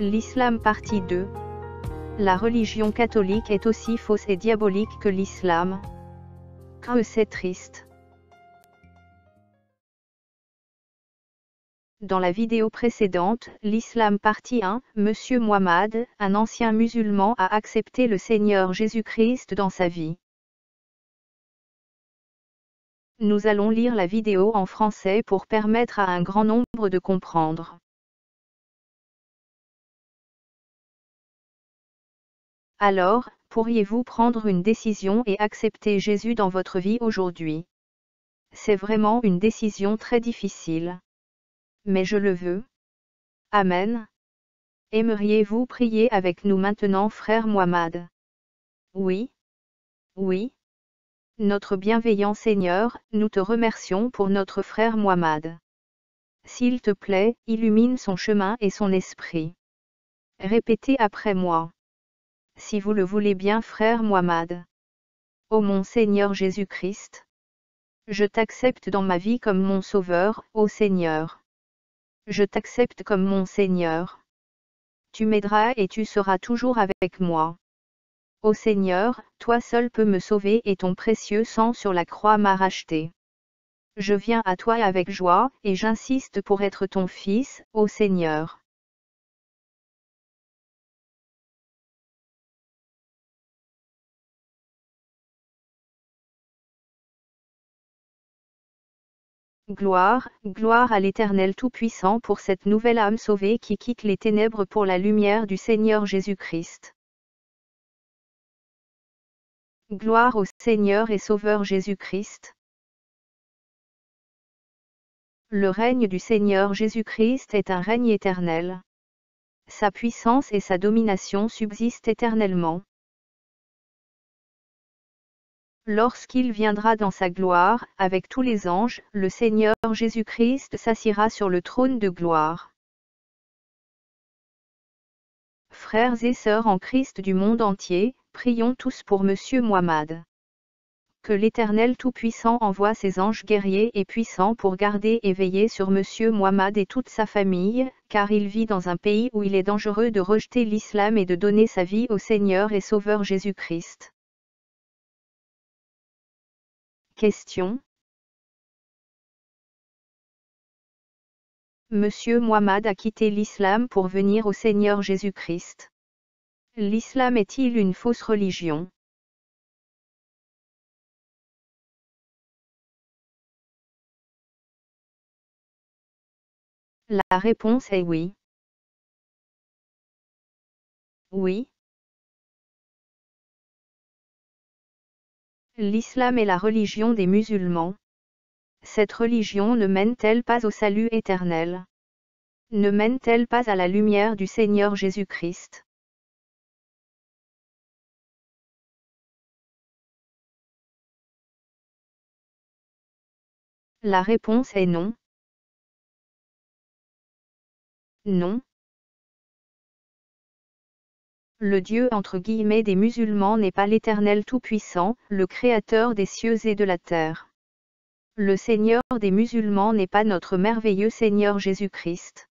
L'islam partie 2. La religion catholique est aussi fausse et diabolique que l'islam. Que c'est triste. Dans la vidéo précédente, l'islam partie 1, Monsieur Muhammad, un ancien musulman, a accepté le Seigneur Jésus-Christ dans sa vie. Nous allons lire la vidéo en français pour permettre à un grand nombre de comprendre. Alors, pourriez-vous prendre une décision et accepter Jésus dans votre vie aujourd'hui? C'est vraiment une décision très difficile. Mais je le veux. Amen. Aimeriez-vous prier avec nous maintenant, frère Muhammad? Oui. Oui. Notre bienveillant Seigneur, nous te remercions pour notre frère Muhammad. S'il te plaît, illumine son chemin et son esprit. Répétez après moi. Si vous le voulez bien, frère Muhammad. Ô mon Seigneur Jésus-Christ, je t'accepte dans ma vie comme mon Sauveur, ô Seigneur. Je t'accepte comme mon Seigneur. Tu m'aideras et tu seras toujours avec moi. Ô Seigneur, toi seul peux me sauver et ton précieux sang sur la croix m'a racheté. Je viens à toi avec joie, et j'insiste pour être ton fils, ô Seigneur. Gloire, gloire à l'Éternel Tout-Puissant pour cette nouvelle âme sauvée qui quitte les ténèbres pour la lumière du Seigneur Jésus-Christ. Gloire au Seigneur et Sauveur Jésus-Christ. Le règne du Seigneur Jésus-Christ est un règne éternel. Sa puissance et sa domination subsistent éternellement. Lorsqu'il viendra dans sa gloire, avec tous les anges, le Seigneur Jésus-Christ s'assiera sur le trône de gloire. Frères et sœurs en Christ du monde entier, prions tous pour Monsieur Muhammad. Que l'Éternel Tout-Puissant envoie ses anges guerriers et puissants pour garder et veiller sur Monsieur Muhammad et toute sa famille, car il vit dans un pays où il est dangereux de rejeter l'islam et de donner sa vie au Seigneur et Sauveur Jésus-Christ. Question. Monsieur Muhammad a quitté l'islam pour venir au Seigneur Jésus-Christ. L'islam est-il une fausse religion? La réponse est oui. Oui. L'islam est la religion des musulmans. Cette religion ne mène-t-elle pas au salut éternel? Ne mène-t-elle pas à la lumière du Seigneur Jésus-Christ? La réponse est non. Non. Le Dieu entre guillemets des musulmans n'est pas l'Éternel Tout-Puissant, le Créateur des cieux et de la terre. Le Seigneur des musulmans n'est pas notre merveilleux Seigneur Jésus-Christ.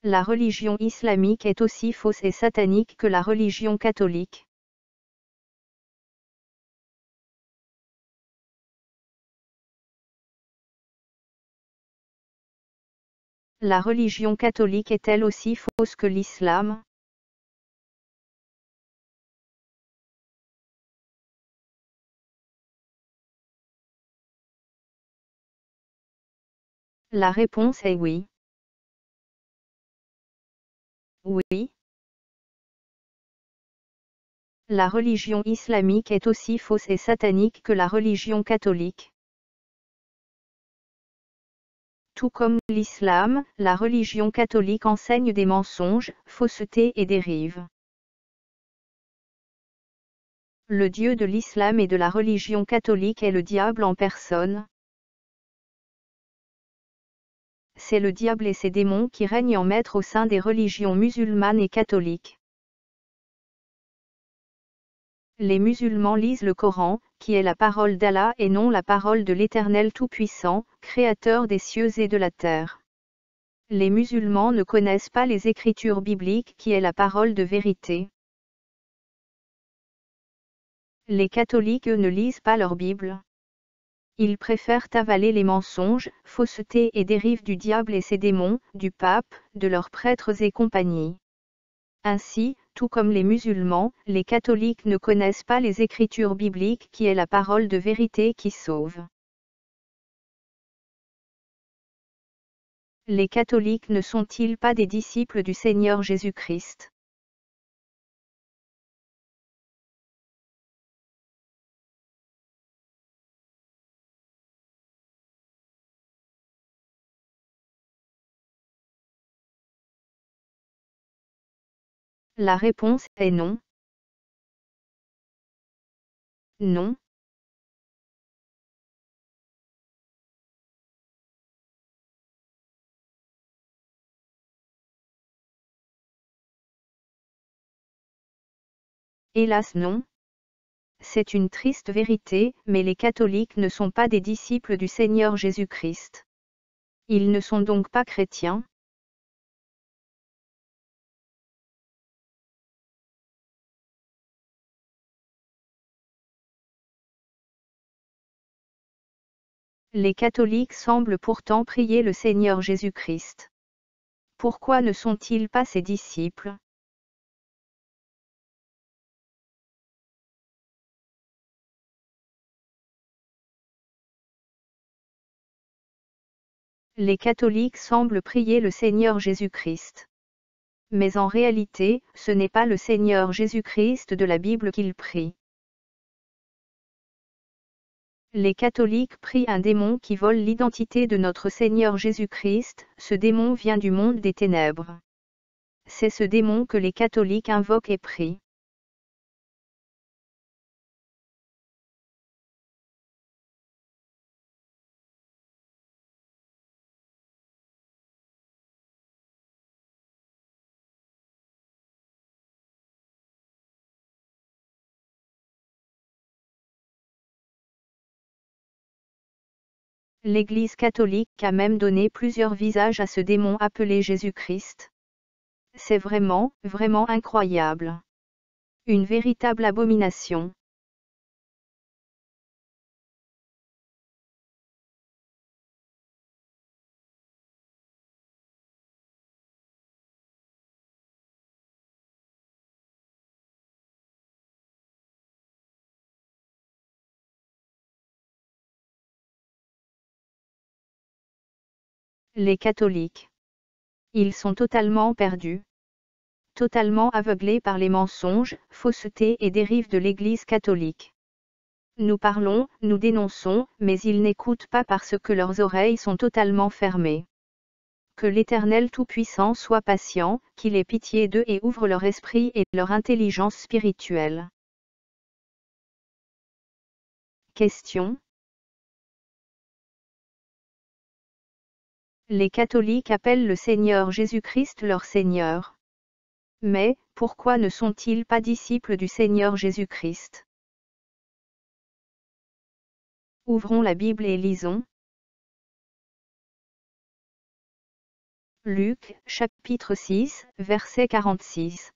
La religion islamique est aussi fausse et satanique que la religion catholique. La religion catholique est-elle aussi fausse que l'islam? La réponse est oui. Oui. La religion islamique est aussi fausse et satanique que la religion catholique. Tout comme l'islam, la religion catholique enseigne des mensonges, faussetés et dérives. Le Dieu de l'islam et de la religion catholique est le diable en personne. C'est le diable et ses démons qui règnent en maître au sein des religions musulmanes et catholiques. Les musulmans lisent le Coran, qui est la parole d'Allah et non la parole de l'Éternel Tout-Puissant, Créateur des cieux et de la terre. Les musulmans ne connaissent pas les Écritures bibliques qui est la parole de vérité. Les catholiques eux ne lisent pas leur Bible. Ils préfèrent avaler les mensonges, faussetés et dérives du diable et ses démons, du pape, de leurs prêtres et compagnie. Ainsi, tout comme les musulmans, les catholiques ne connaissent pas les Écritures bibliques qui est la parole de vérité qui sauve. Les catholiques ne sont-ils pas des disciples du Seigneur Jésus-Christ? La réponse est non. Non. Hélas non. C'est une triste vérité, mais les catholiques ne sont pas des disciples du Seigneur Jésus-Christ. Ils ne sont donc pas chrétiens. Les catholiques semblent pourtant prier le Seigneur Jésus-Christ. Pourquoi ne sont-ils pas ses disciples? Les catholiques semblent prier le Seigneur Jésus-Christ. Mais en réalité, ce n'est pas le Seigneur Jésus-Christ de la Bible qu'ils prient. Les catholiques prient un démon qui vole l'identité de notre Seigneur Jésus-Christ, ce démon vient du monde des ténèbres. C'est ce démon que les catholiques invoquent et prient. L'Église catholique a même donné plusieurs visages à ce démon appelé Jésus-Christ. C'est vraiment, vraiment incroyable. Une véritable abomination. Les catholiques. Ils sont totalement perdus. Totalement aveuglés par les mensonges, faussetés et dérives de l'Église catholique. Nous parlons, nous dénonçons, mais ils n'écoutent pas parce que leurs oreilles sont totalement fermées. Que l'Éternel Tout-Puissant soit patient, qu'il ait pitié d'eux et ouvre leur esprit et leur intelligence spirituelle. Question. Les catholiques appellent le Seigneur Jésus-Christ leur Seigneur. Mais, pourquoi ne sont-ils pas disciples du Seigneur Jésus-Christ? Ouvrons la Bible et lisons. Luc, chapitre 6, verset 46.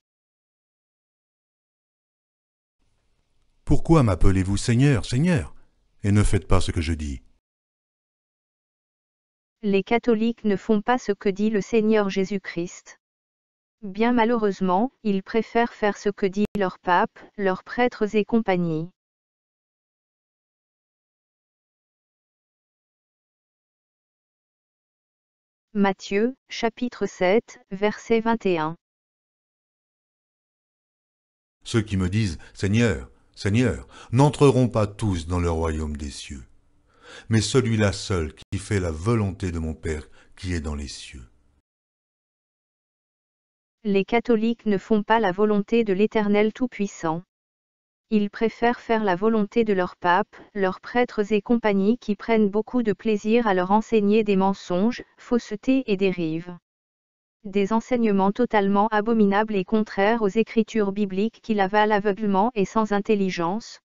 Pourquoi m'appelez-vous Seigneur, Seigneur, et ne faites pas ce que je dis? Les catholiques ne font pas ce que dit le Seigneur Jésus-Christ. Bien malheureusement, ils préfèrent faire ce que dit leur pape, leurs prêtres et compagnie. Matthieu, chapitre 7, verset 21. Ceux qui me disent Seigneur, Seigneur, n'entreront pas tous dans le royaume des cieux, mais celui-là seul qui fait la volonté de mon Père qui est dans les cieux. Les catholiques ne font pas la volonté de l'Éternel Tout-Puissant. Ils préfèrent faire la volonté de leur pape, leurs prêtres et compagnie qui prennent beaucoup de plaisir à leur enseigner des mensonges, faussetés et dérives. Des enseignements totalement abominables et contraires aux Écritures bibliques qui l'avalent aveuglement et sans intelligence.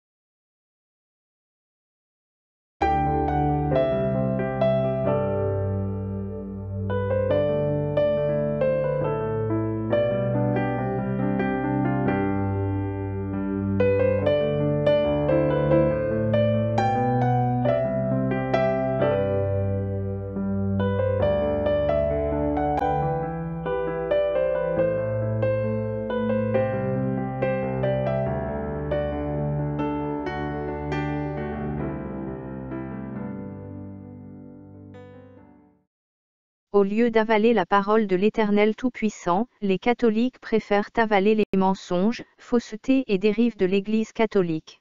Au lieu d'avaler la parole de l'Éternel Tout-Puissant, les catholiques préfèrent avaler les mensonges, faussetés et dérives de l'Église catholique.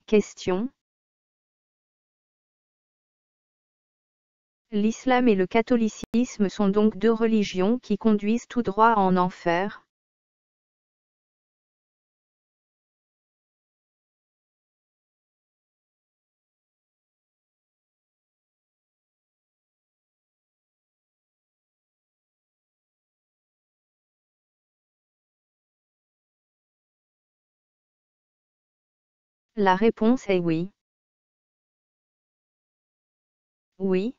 Question. L'islam et le catholicisme sont donc deux religions qui conduisent tout droit en enfer. La réponse est oui. Oui.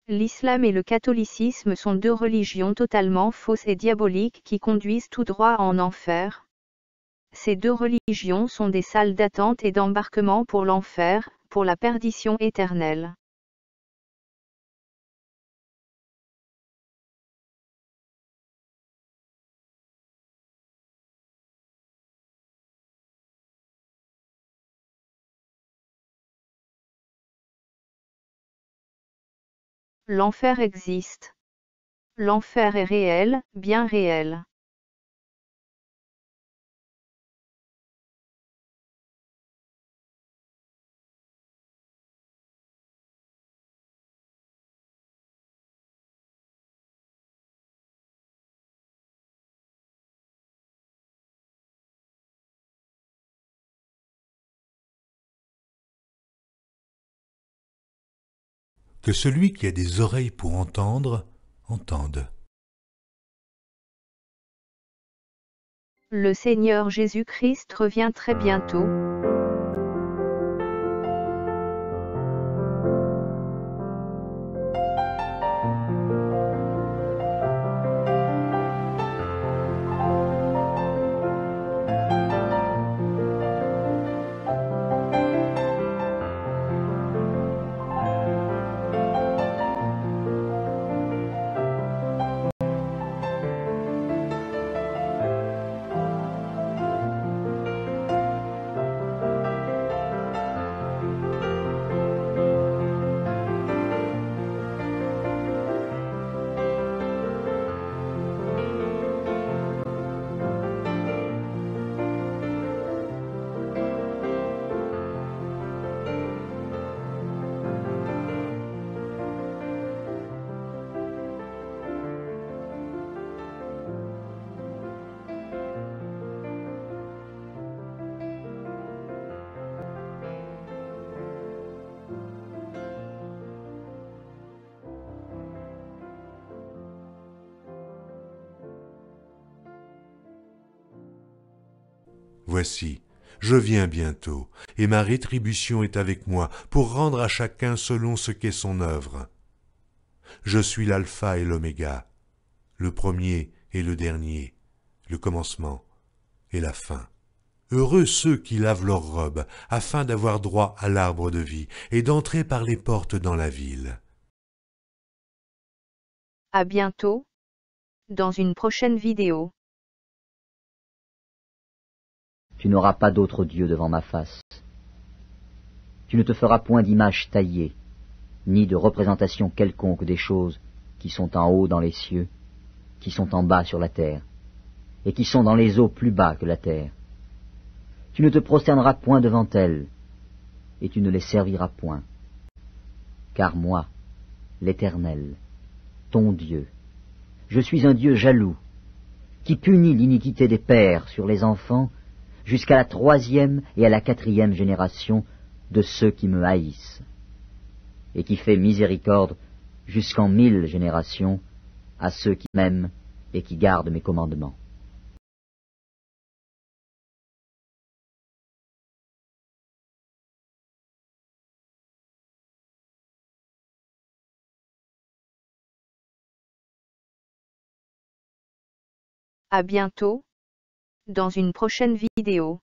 L'islam et le catholicisme sont deux religions totalement fausses et diaboliques qui conduisent tout droit en enfer. Ces deux religions sont des salles d'attente et d'embarquement pour l'enfer, pour la perdition éternelle. L'enfer existe. L'enfer est réel, bien réel. Que celui qui a des oreilles pour entendre, entende. Le Seigneur Jésus-Christ revient très bientôt. Voici, je viens bientôt, et ma rétribution est avec moi, pour rendre à chacun selon ce qu'est son œuvre. Je suis l'alpha et l'oméga, le premier et le dernier, le commencement et la fin. Heureux ceux qui lavent leurs robes, afin d'avoir droit à l'arbre de vie, et d'entrer par les portes dans la ville. À bientôt, dans une prochaine vidéo. Tu n'auras pas d'autre Dieu devant ma face. Tu ne te feras point d'image taillée, ni de représentation quelconque des choses qui sont en haut dans les cieux, qui sont en bas sur la terre, et qui sont dans les eaux plus bas que la terre. Tu ne te prosterneras point devant elles, et tu ne les serviras point. Car moi, l'Éternel, ton Dieu, je suis un Dieu jaloux, qui punit l'iniquité des pères sur les enfants, jusqu'à la 3e et à la 4e génération de ceux qui me haïssent, et qui fait miséricorde jusqu'en 1000 générations à ceux qui m'aiment et qui gardent mes commandements. À bientôt, dans une prochaine vidéo.